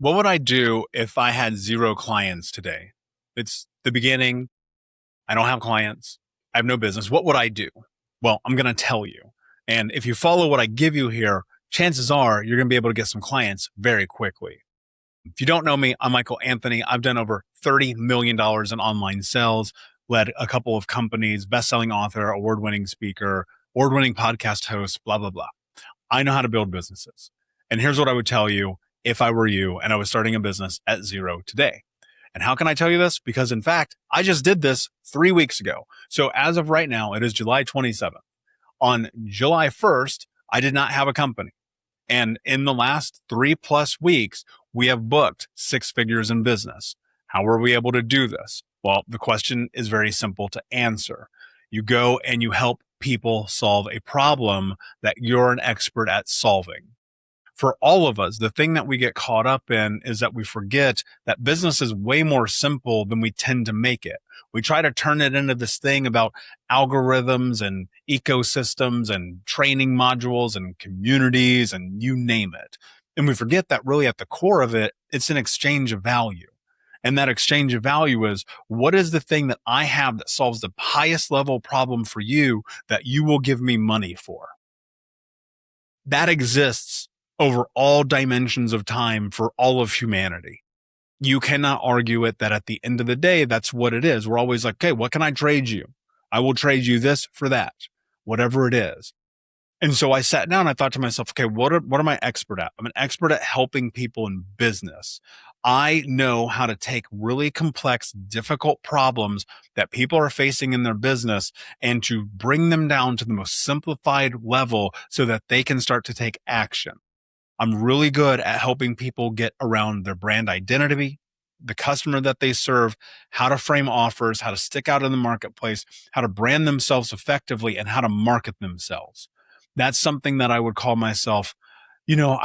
What would I do if I had zero clients today? It's the beginning. I don't have clients. I have no business. What would I do? Well, I'm going to tell you. And if you follow what I give you here, chances are you're going to be able to get some clients very quickly. If you don't know me, I'm Michael Anthony. I've done over $30 million in online sales, led a couple of companies, best-selling author, award-winning speaker, award-winning podcast host, blah, blah, blah. I know how to build businesses. And here's what I would tell you if I were you and I was starting a business at zero today. And how can I tell you this? Because in fact, I just did this 3 weeks ago. So as of right now, it is July 27th. On July 1st, I did not have a company. And in the last 3+ weeks, we have booked 6 figures in business. How were we able to do this? Well, the question is very simple to answer. You go and you help people solve a problem that you're an expert at solving. For all of us, the thing that we get caught up in is that we forget that business is way more simple than we tend to make it. We try to turn it into this thing about algorithms and ecosystems and training modules and communities and you name it. And we forget that really at the core of it, it's an exchange of value. And that exchange of value is, what is the thing that I have that solves the highest level problem for you that you will give me money for? That exists over all dimensions of time for all of humanity. You cannot argue it that at the end of the day, that's what it is. We're always like, okay, what can I trade you? I will trade you this for that, whatever it is. And so I sat down, I thought to myself, okay, what am I expert at? I'm an expert at helping people in business. I know how to take really complex, difficult problems that people are facing in their business and to bring them down to the most simplified level so that they can start to take action. I'm really good at helping people get around their brand identity, the customer that they serve, how to frame offers, how to stick out in the marketplace, how to brand themselves effectively, and how to market themselves. That's something that I would call myself, you know,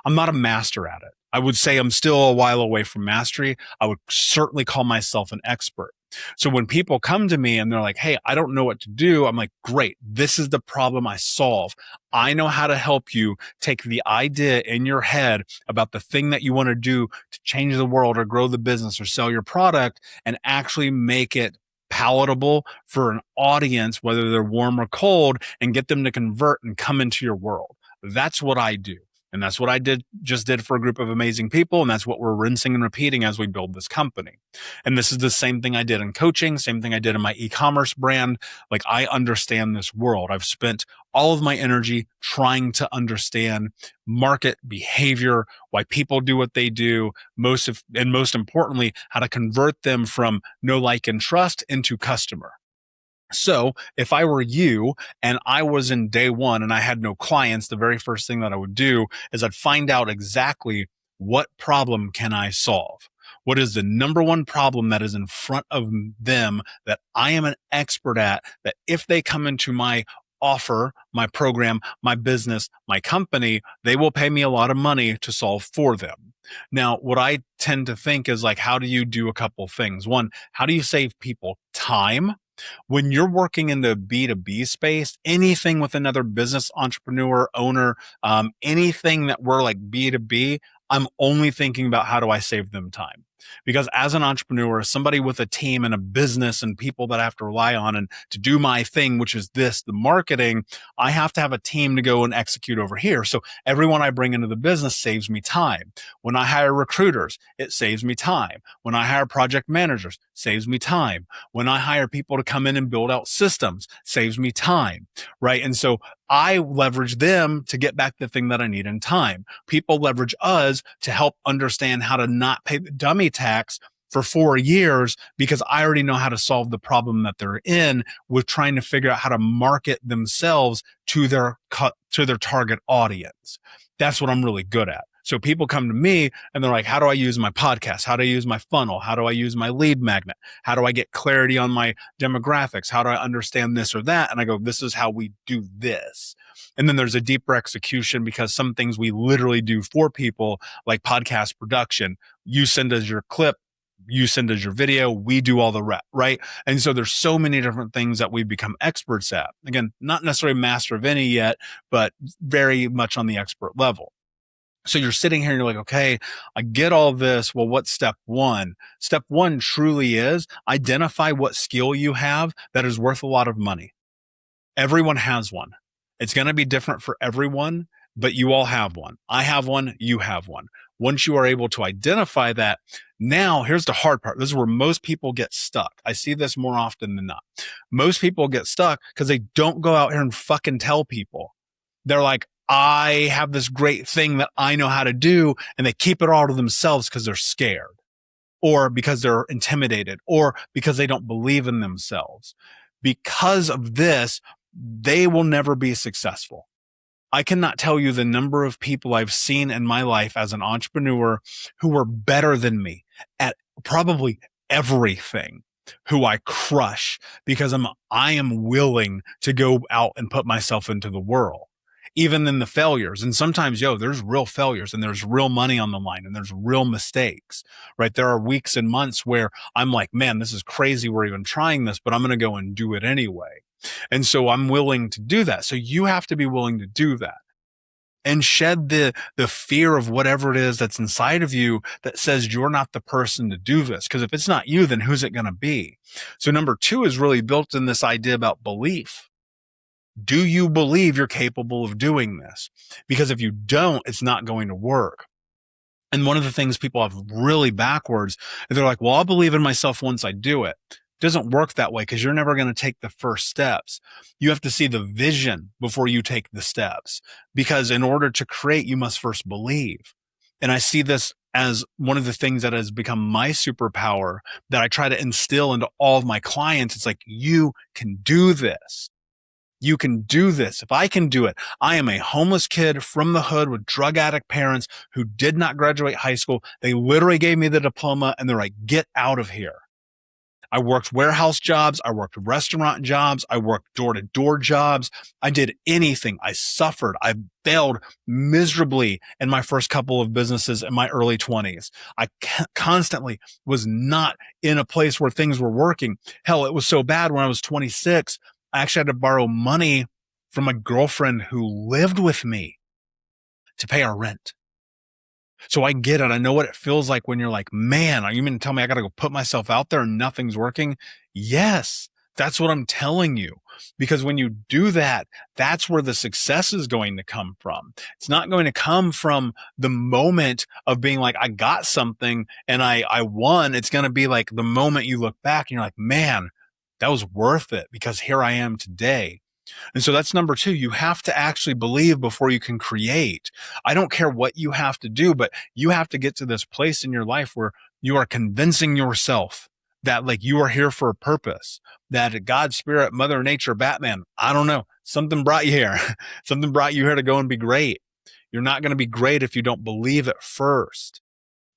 I'm not a master at it. I would say I'm still a while away from mastery. I would certainly call myself an expert. So when people come to me and they're like, hey, I don't know what to do, I'm like, great, this is the problem I solve. I know how to help you take the idea in your head about the thing that you want to do to change the world or grow the business or sell your product and actually make it palatable for an audience, whether they're warm or cold, and get them to convert and come into your world. That's what I do. And that's what I just did for a group of amazing people. And that's what we're rinsing and repeating as we build this company. And this is the same thing I did in coaching, same thing I did in my e-commerce brand. Like, I understand this world. I've spent all of my energy trying to understand market behavior, why people do what they do, most importantly, how to convert them from know, like, and trust into customer. So if I were you and I was in day one and I had no clients, the very first thing that I would do is I'd find out exactly what problem can I solve? What is the number one problem that is in front of them that I am an expert at, that if they come into my offer, my program, my business, my company, they will pay me a lot of money to solve for them. Now, what I tend to think is like, how do you do a couple things? One, how do you save people time? When you're working in the B2B space, anything with another business entrepreneur, owner, anything that we're like B2B, I'm only thinking about how do I save them time. Because as an entrepreneur, somebody with a team and a business and people that I have to rely on and to do my thing, which is this, the marketing, I have to have a team to go and execute over here. So everyone I bring into the business saves me time. When I hire recruiters, it saves me time. When I hire project managers, saves me time. When I hire people to come in and build out systems, saves me time, right? And so I leverage them to get back the thing that I need in time. People leverage us to help understand how to not pay the dummy tax for 4 years because I already know how to solve the problem that they're in with trying to figure out how to market themselves to their target audience. That's what I'm really good at. So people come to me and they're like, how do I use my podcast? How do I use my funnel? How do I use my lead magnet? How do I get clarity on my demographics? How do I understand this or that? And I go, this is how we do this. And then there's a deeper execution because some things we literally do for people, like podcast production. You send us your clip, you send us your video, we do all the rep, right? And so there's so many different things that we've become experts at. Again, not necessarily master of any yet, but very much on the expert level. So you're sitting here and you're like, okay, I get all this. Well, what's step one? Step one truly is identify what skill you have that is worth a lot of money. Everyone has one. It's going to be different for everyone, but you all have one. I have one. You have one. Once you are able to identify that, now here's the hard part. This is where most people get stuck. I see this more often than not. Most people get stuck because they don't go out here and fucking tell people. They're like, I have this great thing that I know how to do, and they keep it all to themselves because they're scared, or because they're intimidated, or because they don't believe in themselves. Because of this, they will never be successful. I cannot tell you the number of people I've seen in my life as an entrepreneur who were better than me at probably everything, who I crush because I am willing to go out and put myself into the world, even in the failures. And sometimes, there's real failures and there's real money on the line and there's real mistakes, right? There are weeks and months where I'm like, man, this is crazy. We're even trying this, but I'm going to go and do it anyway. And so I'm willing to do that. So you have to be willing to do that and shed the fear of whatever it is that's inside of you that says you're not the person to do this. Because if it's not you, then who's it going to be? So number two is really built in this idea about belief. Do you believe you're capable of doing this? Because if you don't, it's not going to work. And one of the things people have really backwards, they're like, well, I'll believe in myself once I do it. It doesn't work that way because you're never going to take the first steps. You have to see the vision before you take the steps, because in order to create, you must first believe. And I see this as one of the things that has become my superpower that I try to instill into all of my clients. It's like, you can do this. You can do this. If I can do it, I am a homeless kid from the hood with drug addict parents who did not graduate high school. They literally gave me the diploma and they're like, get out of here. I worked warehouse jobs. I worked restaurant jobs. I worked door-to-door jobs. I did anything. I suffered. I failed miserably in my first couple of businesses in my early 20s. I constantly was not in a place where things were working. Hell, it was so bad when I was 26, I actually had to borrow money from a girlfriend who lived with me to pay our rent. So I get it. I know what it feels like when you're like, man, are you going to tell me I got to go put myself out there and nothing's working? Yes, that's what I'm telling you. Because when you do that, that's where the success is going to come from. It's not going to come from the moment of being like, I got something and I won. It's going to be like the moment you look back and you're like, man, that was worth it because here I am today. And so that's number two. You have to actually believe before you can create. I don't care what you have to do, but you have to get to this place in your life where you are convincing yourself that like you are here for a purpose, that God, Spirit, Mother Nature, Batman, I don't know, something brought you here. Something brought you here to go and be great. You're not going to be great if you don't believe it first.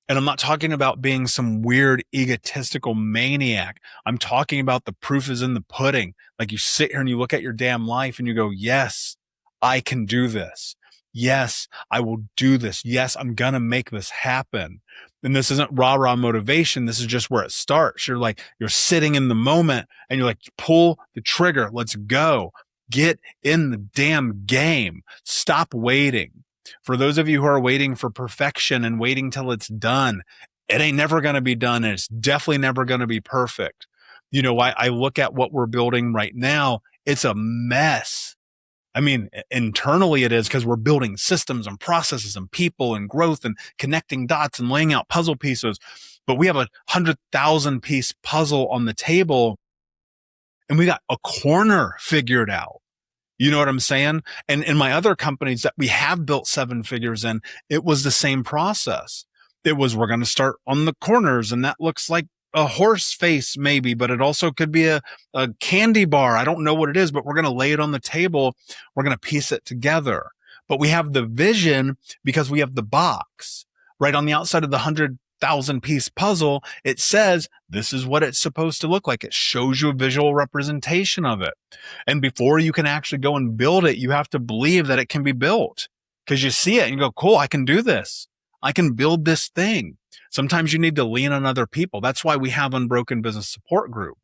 And I'm not talking about being some weird egotistical maniac. I'm talking about the proof is in the pudding. Like you sit here and you look at your damn life and you go, yes, I can do this. Yes, I will do this. Yes, I'm going to make this happen. And this isn't rah-rah motivation. This is just where it starts. You're sitting in the moment and you're like, pull the trigger. Let's go. Get in the damn game. Stop waiting. For those of you who are waiting for perfection and waiting till it's done, it ain't never going to be done. And it's definitely never going to be perfect. You know, I look at what we're building right now. It's a mess. I mean, internally it is because we're building systems and processes and people and growth and connecting dots and laying out puzzle pieces. But we have 100,000 piece puzzle on the table and we got a corner figured out. You know what I'm saying? And in my other companies that we have built 7 figures in, it was the same process. It was, we're going to start on the corners and that looks like a horse face maybe, but it also could be a candy bar. I don't know what it is, but we're going to lay it on the table. We're going to piece it together. But we have the vision because we have the box right on the outside of the 100,000 piece puzzle. It says, this is what it's supposed to look like. It shows you a visual representation of it. And before you can actually go and build it, you have to believe that it can be built because you see it and you go, cool, I can do this. I can build this thing. Sometimes you need to lean on other people. That's why we have Unbroken Business Support Group.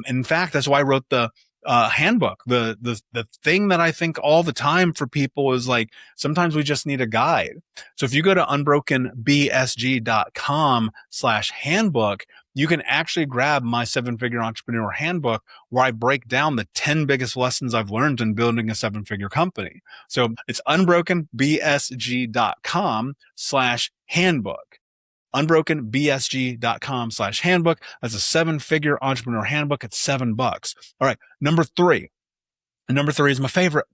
In fact, that's why I wrote the handbook. The thing that I think all the time for people is like, sometimes we just need a guide. So if you go to unbrokenbsg.com/handbook, you can actually grab my 7-figure entrepreneur handbook, where I break down the 10 biggest lessons I've learned in building a 7-figure company. So it's unbrokenbsg.com/handbook. unbrokenbsg.com/handbook. That's a 7-figure entrepreneur handbook. It's $7. All right. Number three is my favorite.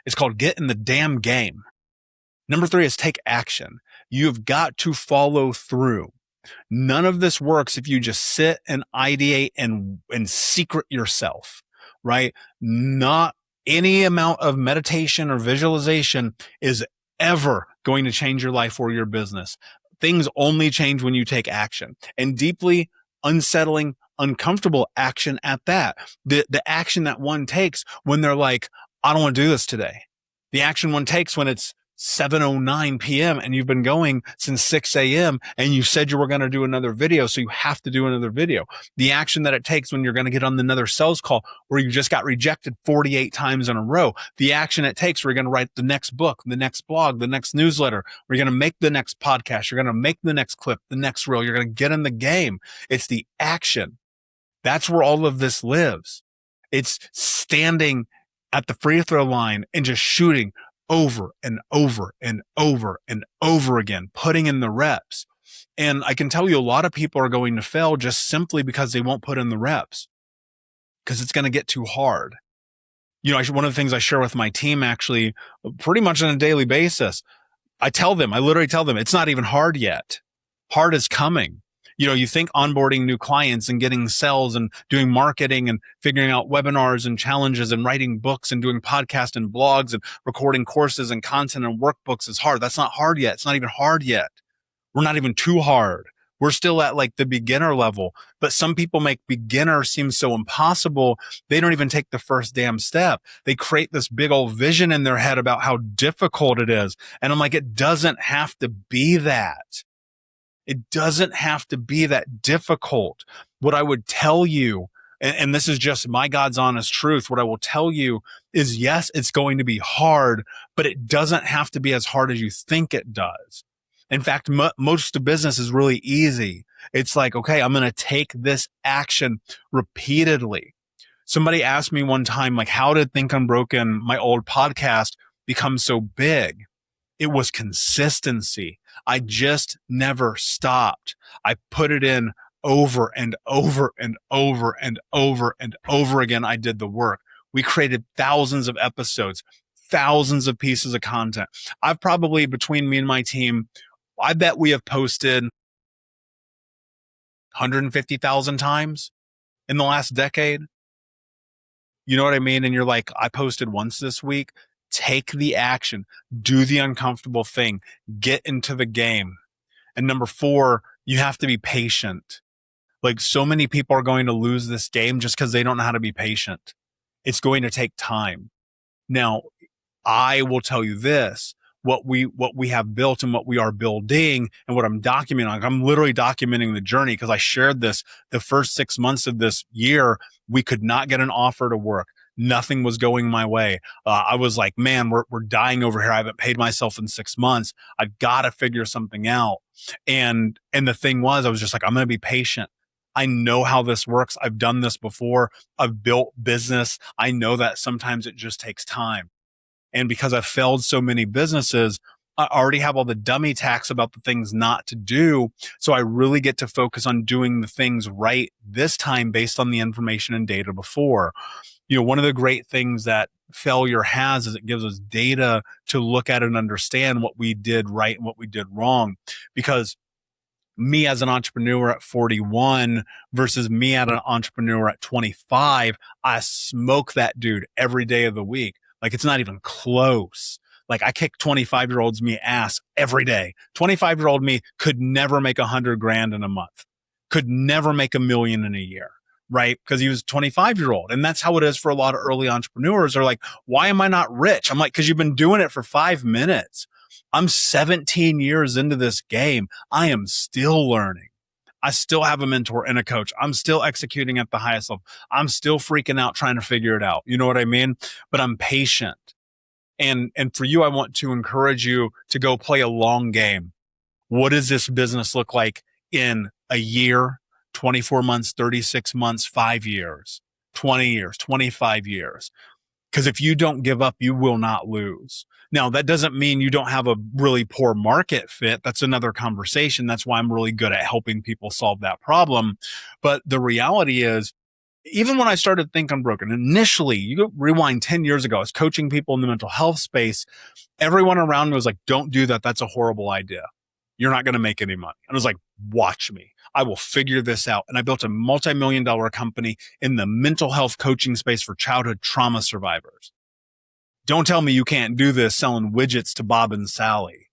It's called Get in the Damn Game. Number 3 is take action. You've got to follow through. None of this works if you just sit and ideate and secret yourself, right? Not any amount of meditation or visualization is ever going to change your life or your business. Things only change when you take action, and deeply unsettling, uncomfortable action at that. The action that one takes when they're like, I don't want to do this today. The action one takes when it's 7:09 p.m. and you've been going since 6 a.m. and you said you were going to do another video, so you have to do another video. The action that it takes when you're going to get on another sales call where you just got rejected 48 times in a row. The action it takes where you're going to write the next book, the next blog, the next newsletter, where you're going to make the next podcast, you're going to make the next clip, the next reel, you're going to get in the game. It's the action. That's where all of this lives. It's standing at the free throw line and just shooting over and over and over and over again, putting in the reps. And I can tell you a lot of people are going to fail just simply because they won't put in the reps, because it's going to get too hard. You know, one of the things I share with my team actually pretty much on a daily basis, I literally tell them, it's not even hard yet. Hard is coming. You know, you think onboarding new clients and getting sales and doing marketing and figuring out webinars and challenges and writing books and doing podcasts and blogs and recording courses and content and workbooks is hard. That's not hard yet. It's not even hard yet. We're not even too hard. We're still at like the beginner level, but some people make beginner seem so impossible. They don't even take the first damn step. They create this big old vision in their head about how difficult it is. And I'm like, it doesn't have to be that. It doesn't have to be that difficult. What I would tell you, and this is just my God's honest truth, what I will tell you is, yes, it's going to be hard, but it doesn't have to be as hard as you think it does. In fact, most of business is really easy. It's like, okay, I'm going to take this action repeatedly. Somebody asked me one time, like, how did Think Unbroken, my old podcast, become so big? It was consistency. I just never stopped. I put it in over and over and over and over and over again. I did the work. We created thousands of episodes, thousands of pieces of content. I've probably, between me and my team, I bet we have posted 150,000 times in the last decade. You know what I mean? And you're like, I posted once this week. Take the action, do the uncomfortable thing, get into the game. And number 4, you have to be patient. Like, so many people are going to lose this game just because they don't know how to be patient. It's going to take time. Now, I will tell you this, what we have built and what we are building and what I'm documenting. Like, I'm literally documenting the journey, because I shared this the first 6 months of this year. We could not get an offer to work. Nothing was going my way. I was like, man, we're dying over here. I haven't paid myself in 6 months. I've got to figure something out. And the thing was, I was just like, I'm going to be patient. I know how this works. I've done this before. I've built business. I know that sometimes it just takes time. And because I've failed so many businesses, I already have all the dummy tacks about the things not to do. So I really get to focus on doing the things right this time based on the information and data before. You know, one of the great things that failure has is it gives us data to look at and understand what we did right and what we did wrong. Because me as an entrepreneur at 41 versus me as an entrepreneur at 25, I smoke that dude every day of the week. Like, it's not even close. Like, I kick 25-year-olds me ass every day. 25-year-old me could never make $100,000 in a month, could never make $1 million in a year. Right? Because he was a 25-year-old. And that's how it is for a lot of early entrepreneurs. They're like, why am I not rich? I'm like, because you've been doing it for 5 minutes. I'm 17 years into this game. I am still learning. I still have a mentor and a coach. I'm still executing at the highest level. I'm still freaking out trying to figure it out. You know what I mean? But I'm patient. And for you, I want to encourage you to go play a long game. What does this business look like in a year, 24 months, 36 months, 5 years, 20 years, 25 years? Because if you don't give up, you will not lose. Now, that doesn't mean you don't have a really poor market fit. That's another conversation. That's why I'm really good at helping people solve that problem. But the reality is, even when I started Think Unbroken, initially, you go rewind 10 years ago, I was coaching people in the mental health space. Everyone around me was like, don't do that. That's a horrible idea. You're not going to make any money. And I was like, watch me. I will figure this out. And I built a multi-million-dollar company in the mental health coaching space for childhood trauma survivors. Don't tell me you can't do this selling widgets to Bob and Sally.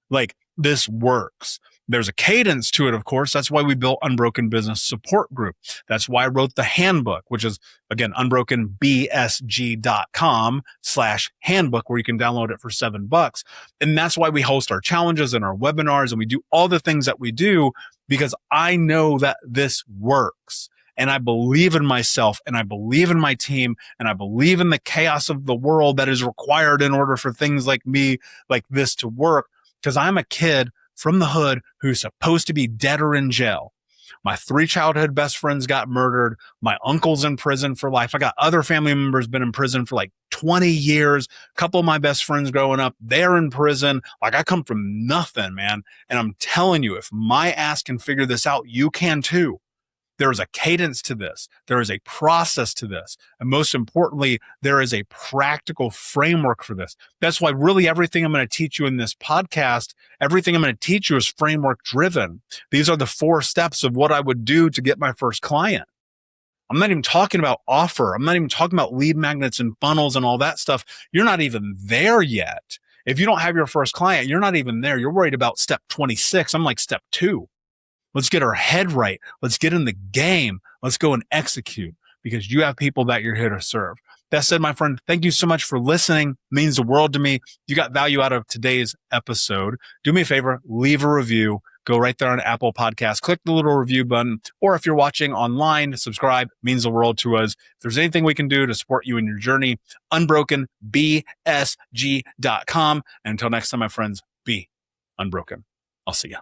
Like, this works. There's a cadence to it, of course. That's why we built Unbroken Business Support Group. That's why I wrote the handbook, which is, again, unbrokenbsg.com/handbook, where you can download it for $7. And that's why we host our challenges and our webinars, and we do all the things that we do, because I know that this works. And I believe in myself, and I believe in my team, and I believe in the chaos of the world that is required in order for things like me, like this, to work. Because I'm a kid from the hood who's supposed to be dead or in jail. My 3 childhood best friends got murdered. My uncle's in prison for life. I got other family members been in prison for like 20 years. A couple of my best friends growing up, they're in prison. Like, I come from nothing, man. And I'm telling you, if my ass can figure this out, you can too. There is a cadence to this. There is a process to this. And most importantly, there is a practical framework for this. That's why really everything I'm going to teach you in this podcast, everything I'm going to teach you is framework driven. These are the 4 steps of what I would do to get my first client. I'm not even talking about offer. I'm not even talking about lead magnets and funnels and all that stuff. You're not even there yet. If you don't have your first client, you're not even there. You're worried about step 26. I'm like step 2. Let's get our head right. Let's get in the game. Let's go and execute, because you have people that you're here to serve. That said, my friend, thank you so much for listening. It means the world to me. You got value out of today's episode. Do me a favor, leave a review. Go right there on Apple Podcasts. Click the little review button. Or if you're watching online, subscribe. It means the world to us. If there's anything we can do to support you in your journey, unbrokenbsg.com. And until next time, my friends, be unbroken. I'll see you.